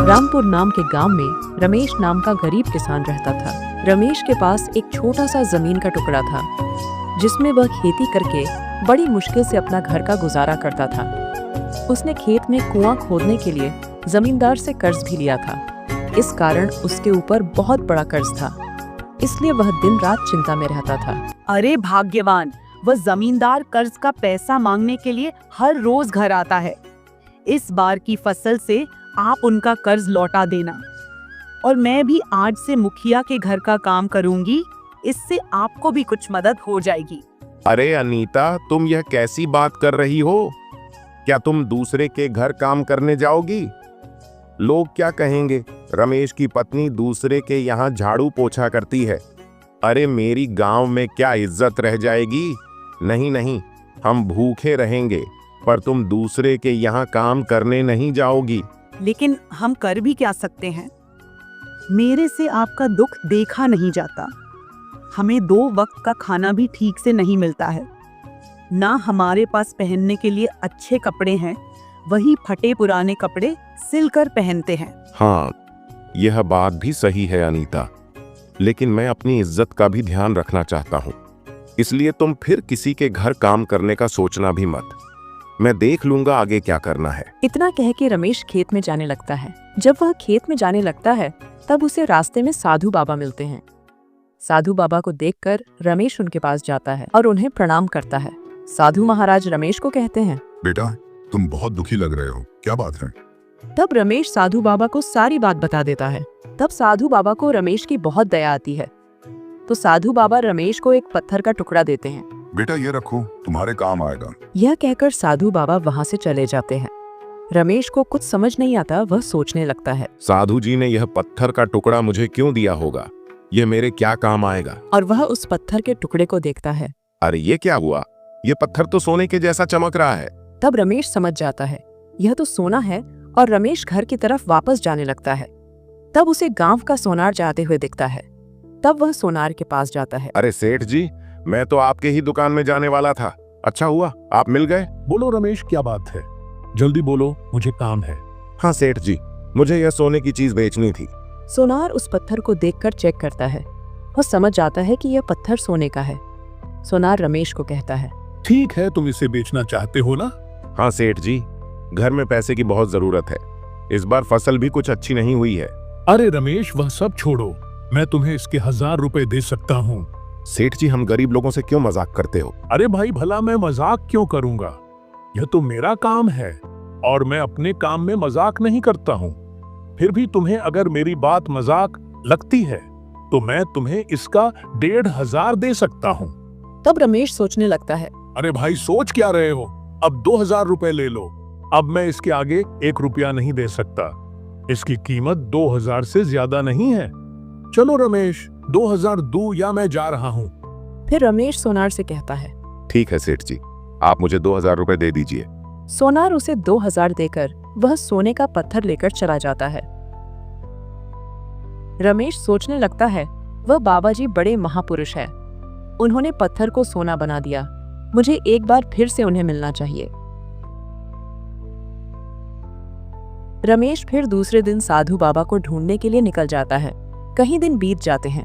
रामपुर नाम के गांव में रमेश नाम का गरीब किसान रहता था। रमेश के पास एक छोटा सा जमीन का टुकड़ा था जिसमें वह खेती करके बड़ी मुश्किल से अपना घर का गुजारा करता था। उसने खेत में कुआं खोदने के लिए जमींदार से कर्ज भी लिया था। इस कारण उसके ऊपर बहुत बड़ा कर्ज था, इसलिए वह दिन रात चिंता में रहता था। अरे भाग्यवान, वह जमींदार कर्ज का पैसा मांगने के लिए हर रोज घर आता है। इस बार की फसल से आप उनका कर्ज लौटा देना, और मैं भी आज से मुखिया के घर का काम करूंगी। इससे आपको भी कुछ मदद हो जाएगी। अरे अनीता, तुम यह कैसी बात कर रही हो? क्या तुम दूसरे के घर काम करने जाओगी? लोग क्या कहेंगे? रमेश की पत्नी दूसरे के यहाँ झाड़ू पोछा करती है। अरे मेरी गांव में क्या इज्जत रह जाएगी? नहीं नहीं, हम भूखे रहेंगे, पर तुम दूसरे के यहाँ काम करने नहीं जाओगी। लेकिन हम कर भी क्या सकते हैं? मेरे से आपका दुख देखा नहीं जाता। हमें 2 वक्त का खाना भी ठीक से नहीं मिलता है। ना हमारे पास पहनने के लिए अच्छे कपड़े हैं, वही फटे पुराने कपड़े सिलकर पहनते हैं। हाँ, यह बात भी सही है अनीता, लेकिन मैं अपनी इज्जत का भी ध्यान रखना चाहता हूँ। इसलिए तुम फिर किसी के घर काम करने का सोचना भी मत। मैं देख लूंगा आगे क्या करना है। इतना कह के रमेश खेत में जाने लगता है। जब वह खेत में जाने लगता है तब उसे रास्ते में साधु बाबा मिलते हैं। साधु बाबा को देखकर रमेश उनके पास जाता है और उन्हें प्रणाम करता है। साधु महाराज रमेश को कहते हैं, बेटा, तुम बहुत दुखी लग रहे हो, क्या बात है? तब रमेश साधु बाबा को सारी बात बता देता है। तब साधु बाबा को रमेश की बहुत दया आती है, तो साधु बाबा रमेश को एक पत्थर का टुकड़ा देते हैं। बेटा, ये रखो, तुम्हारे काम आएगा। यह कहकर साधु बाबा वहाँ से चले जाते हैं। रमेश को कुछ समझ नहीं आता, वह सोचने लगता है, साधु जी ने यह पत्थर का टुकड़ा मुझे क्यों दिया होगा? यह मेरे क्या काम आएगा? और वह उस पत्थर के टुकड़े को देखता है। अरे ये क्या हुआ? ये पत्थर तो सोने के जैसा चमक रहा है। तब रमेश समझ जाता है यह तो सोना है, और रमेश घर की तरफ वापस जाने लगता है। तब उसे गांव का सोनार जाते हुए दिखता है। तब वह सोनार के पास जाता है। अरे सेठ जी, मैं तो आपके ही दुकान में जाने वाला था। अच्छा हुआ आप मिल गए। बोलो रमेश, क्या बात है? जल्दी बोलो, मुझे काम है। हाँ सेठ जी, मुझे यह सोने की चीज बेचनी थी। सोनार उस पत्थर को देखकर चेक करता है। वह समझ जाता है कि यह पत्थर सोने का है। सोनार रमेश को कहता है, ठीक है, तुम इसे बेचना चाहते हो ना? हाँ सेठ जी, घर में पैसे की बहुत जरूरत है। इस बार फसल भी कुछ अच्छी नहीं हुई है। अरे रमेश, वह सब छोड़ो, मैं तुम्हें इसके 1000 रुपए दे सकता हूँ। सेठ जी, हम गरीब लोगों से क्यों मजाक करते हो? अरे भाई, भला मैं मजाक क्यों करूंगा? यह तो मेरा काम है और मैं अपने काम में मजाक नहीं करता हूँ। फिर भी तुम्हें अगर मेरी बात मजाक लगती है तो मैं तुम्हें इसका 1500 दे सकता हूँ। तब रमेश सोचने लगता है, अरे भाई, सोच क्या रहे हो? अब 2000 रुपए ले लो। अब मैं इसके आगे 1 रुपया नहीं दे सकता। इसकी कीमत 2000 से ज्यादा नहीं है। चलो रमेश, 2000 दो या मैं जा रहा हूँ। फिर रमेश सोनार से कहता है, ठीक है सेठ जी, आप मुझे 2000 रुपए दे दीजिए। सोनार उसे 2000 देकर वह सोने का पत्थर लेकर चला जाता है। रमेश सोचने लगता है, वह बाबा जी बड़े महापुरुष हैं। उन्होंने पत्थर को सोना बना दिया। मुझे एक बार फिर से उन्हें मिलना चाहिए। रमेश फिर दूसरे दिन साधु बाबा को ढूंढने के लिए निकल जाता है। कई दिन बीत जाते हैं,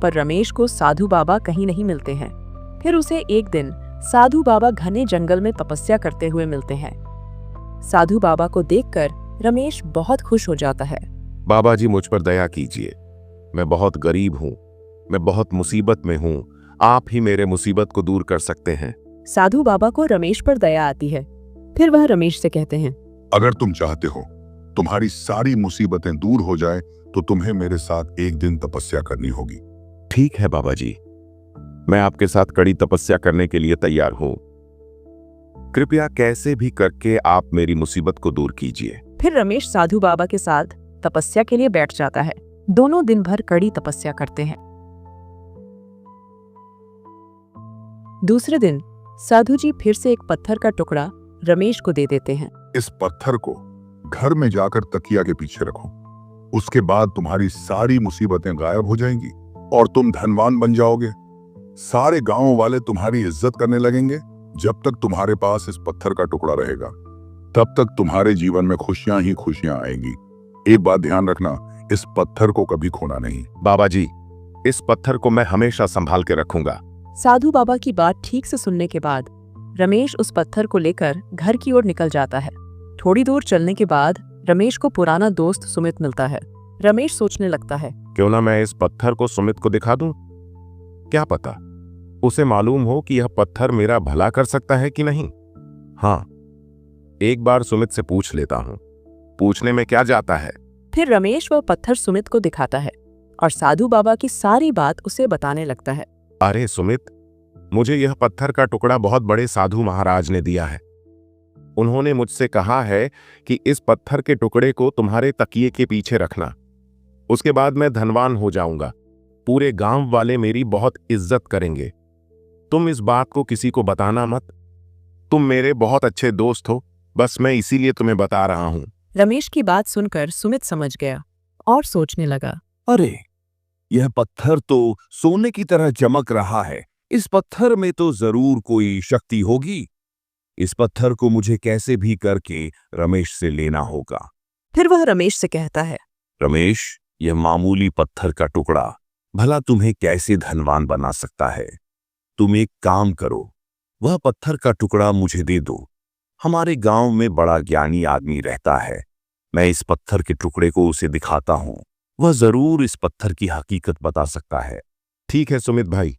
पर रमेश को साधु बाबा कहीं नहीं मिलते हैं। फिर उसे एक दिन साधु बाबा घने जंगल में तपस्या करते हुए मिलते हैं। साधु बाबा को देखकर रमेश बहुत खुश हो जाता है। बाबा जी, मुझ पर दया कीजिए। मैं बहुत गरीब हूँ, मैं बहुत मुसीबत में हूँ। आप ही मेरे मुसीबत को दूर कर सकते हैं। साधु बाबा को रमेश पर दया आती है। फिर वह रमेश से कहते हैं, अगर तुम चाहते हो तुम्हारी सारी मुसीबतें दूर हो जाए तो तुम्हें मेरे साथ एक दिन तपस्या करनी होगी। ठीक है बाबा जी, मैं आपके साथ कड़ी तपस्या करने के लिए तैयार हूँ। कृपया कैसे भी करके आप मेरी मुसीबत को दूर कीजिए। फिर रमेश साधु बाबा के साथ तपस्या के लिए बैठ जाता है। दोनों दिन भर कड़ी तपस्या करते हैं। दूसरे दिन साधु जी फिर से एक पत्थर का टुकड़ा रमेश को दे देते हैं। इस पत्थर को घर में जाकर तकिया के पीछे रखो। उसके बाद तुम्हारी सारी मुसीबतें गायब हो जाएंगी और तुम धनवान बन जाओगे। सारे गांव वाले तुम्हारी इज्जत करने लगेंगे। जब तक तुम्हारे पास इस पत्थर का टुकड़ा रहेगा तब तक तुम्हारे जीवन में खुशियां ही खुशियां आएंगी। एक बात ध्यान रखना, इस पत्थर को कभी खोना नहीं। बाबा जी, इस पत्थर को मैं हमेशा संभाल के रखूंगा। साधु बाबा की बात ठीक से सुनने के बाद रमेश उस पत्थर को लेकर घर की ओर निकल जाता है। थोड़ी दूर चलने के बाद रमेश को पुराना दोस्त सुमित मिलता है। रमेश सोचने लगता है, क्यों ना मैं इस पत्थर को सुमित को दिखा दूं? क्या पता उसे मालूम हो कि यह पत्थर मेरा भला कर सकता है कि नहीं। हाँ, एक बार सुमित से पूछ लेता हूं। पूछने में क्या जाता है। फिर रमेश वह पत्थर सुमित को दिखाता है और साधु बाबा की सारी बात उसे बताने लगता है। अरे सुमित, मुझे यह पत्थर का टुकड़ा बहुत बड़े साधु महाराज ने दिया है। उन्होंने मुझसे कहा है कि इस पत्थर के टुकड़े को तुम्हारे तकिए के पीछे रखना। उसके बाद मैं धनवान हो जाऊंगा। पूरे गांव वाले मेरी बहुत इज्जत करेंगे। तुम इस बात को किसी को बताना मत। तुम मेरे बहुत अच्छे दोस्त हो, बस मैं इसीलिए तुम्हें बता रहा हूं। रमेश की बात सुनकर सुमित समझ गया और सोचने लगा, अरे, यह पत्थर तो सोने की तरह चमक रहा है। इस पत्थर में तो जरूर कोई शक्ति होगी। इस पत्थर को मुझे कैसे भी करके रमेश से लेना होगा। फिर वह रमेश से कहता है, रमेश, यह मामूली पत्थर का टुकड़ा भला तुम्हें कैसे धनवान बना सकता है। तुम एक काम करो, वह पत्थर का टुकड़ा मुझे दे दो। हमारे गांव में बड़ा ज्ञानी आदमी रहता है। मैं इस पत्थर के टुकड़े को उसे दिखाता हूं। वह जरूर इस पत्थर की हकीकत बता सकता है। ठीक है सुमित भाई,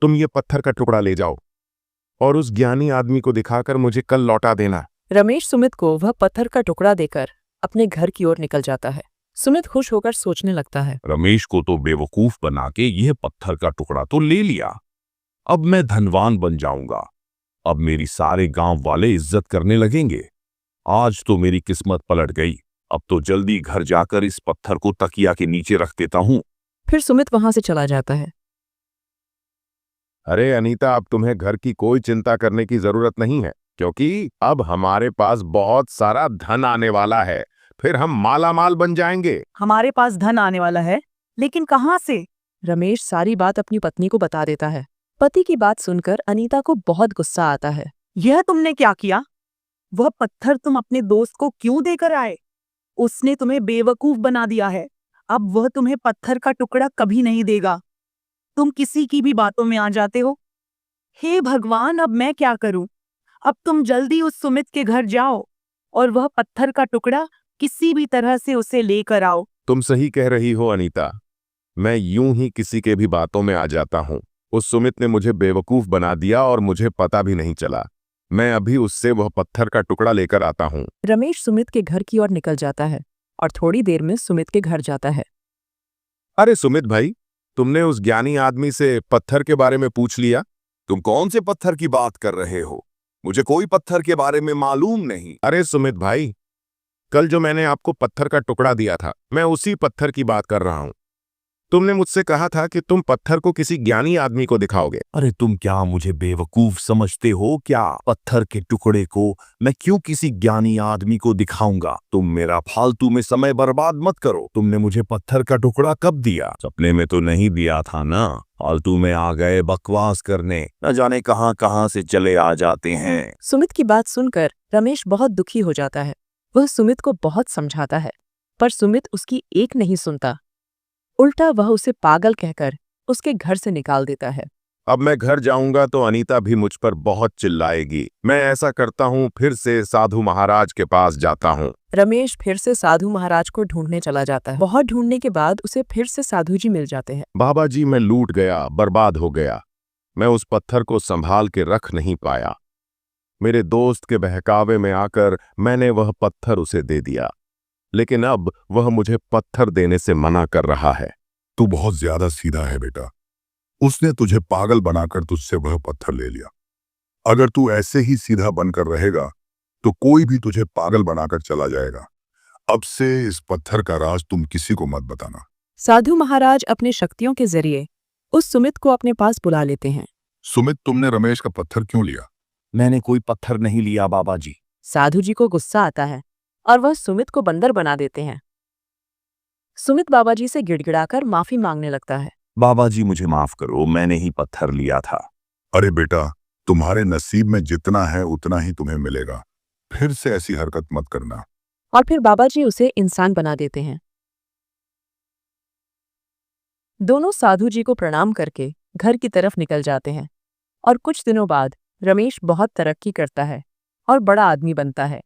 तुम ये पत्थर का टुकड़ा ले जाओ और उस ज्ञानी आदमी को दिखाकर मुझे कल लौटा देना। रमेश सुमित को वह पत्थर का टुकड़ा देकर अपने घर की ओर निकल जाता है। सुमित खुश होकर सोचने लगता है, रमेश को तो बेवकूफ बना के यह पत्थर का टुकड़ा तो ले लिया। अब मैं धनवान बन जाऊंगा। अब मेरी सारे गांव वाले इज्जत करने लगेंगे। आज तो मेरी किस्मत पलट गई। अब तो जल्दी घर जाकर इस पत्थर को तकिया के नीचे रख देता हूं। फिर सुमित वहां से चला जाता है। अरे अनीता, अब तुम्हें घर की कोई चिंता करने की जरूरत नहीं है, क्योंकि अब हमारे पास बहुत सारा धन आने वाला है। फिर हम माला माल बन जाएंगे। हमारे पास धन आने वाला है, लेकिन कहाँ से? रमेश सारी बात अपनी पत्नी को बता देता है। पति की बात सुनकर अनीता को बहुत गुस्सा आता है। यह तुमने क्या किया? वह पत्थर तुम अपने दोस्त को क्यों देकर आए? उसने तुम्हें बेवकूफ बना दिया है। अब वह तुम्हें पत्थर का टुकड़ा कभी नहीं देगा। तुम किसी की भी बातों में आ जाते हो। हे भगवान, अब मैं क्या करूं? अब तुम जल्दी उस सुमित के घर जाओ और वह पत्थर का टुकड़ा किसी भी तरह से उसे लेकर आओ। तुम सही कह रही हो अनीता, मैं यूं ही किसी के भी बातों में आ जाता हूं। उस सुमित ने मुझे बेवकूफ बना दिया और मुझे पता भी नहीं चला। मैं अभी उससे वह पत्थर का टुकड़ा लेकर आता हूं। रमेश सुमित के घर की ओर निकल जाता है और थोड़ी देर में सुमित के घर जाता है। अरे सुमित भाई, तुमने उस ज्ञानी आदमी से पत्थर के बारे में पूछ लिया? तुम कौन से पत्थर की बात कर रहे हो? मुझे कोई पत्थर के बारे में मालूम नहीं। अरे सुमित भाई, कल जो मैंने आपको पत्थर का टुकड़ा दिया था, मैं उसी पत्थर की बात कर रहा हूं। तुमने मुझसे कहा था कि तुम पत्थर को किसी ज्ञानी आदमी को दिखाओगे। अरे तुम क्या मुझे बेवकूफ समझते हो क्या? पत्थर के टुकड़े को मैं क्यों किसी ज्ञानी आदमी को दिखाऊंगा? तुम मेरा फालतू में समय बर्बाद मत करो। तुमने मुझे पत्थर का टुकड़ा कब दिया? सपने में तो नहीं दिया था ना। फालतू में आ गए बकवास करने। न जाने कहां कहां से चले आ जाते हैं। सुमित की बात सुनकर रमेश बहुत दुखी हो जाता है। वह सुमित को बहुत समझाता है, पर सुमित उसकी एक नहीं सुनता। उल्टा वह उसे पागल कहकर उसके घर से निकाल देता है। अब मैं घर जाऊंगा तो अनीता भी मुझ पर बहुत चिल्लाएगी। मैं ऐसा करता हूँ, फिर से साधु महाराज के पास जाता हूँ। रमेश फिर से साधु महाराज को ढूंढने चला जाता है। बहुत ढूंढने के बाद उसे फिर से साधु जी मिल जाते हैं। बाबा जी, मैं लूट गया, बर्बाद हो गया। मैं उस पत्थर को संभाल के रख नहीं पाया। मेरे दोस्त के बहकावे में आकर मैंने वह पत्थर उसे दे दिया, लेकिन अब वह मुझे पत्थर देने से मना कर रहा है। तू बहुत ज्यादा सीधा है बेटा। उसने तुझे पागल बनाकर तुझसे वह पत्थर ले लिया। अगर तू ऐसे ही सीधा बनकर रहेगा तो कोई भी तुझे पागल बनाकर चला जाएगा। अब से इस पत्थर का राज तुम किसी को मत बताना। साधु महाराज अपने शक्तियों के जरिए उस सुमित को अपने पास बुला लेते हैं। सुमित, तुमने रमेश का पत्थर क्यों लिया? मैंने कोई पत्थर नहीं लिया बाबा जी। साधु जी को गुस्सा आता है और वह सुमित को बंदर बना देते हैं। सुमित बाबा जी से गिड़गिड़ाकर माफी मांगने लगता है। बाबा जी मुझे माफ करो, मैंने ही पत्थर लिया था। अरे बेटा, तुम्हारे नसीब में जितना है उतना ही तुम्हें मिलेगा। फिर से ऐसी हरकत मत करना। और फिर बाबा जी उसे इंसान बना देते हैं। दोनों साधु जी को प्रणाम करके घर की तरफ निकल जाते हैं और कुछ दिनों बाद रमेश बहुत तरक्की करता है और बड़ा आदमी बनता है।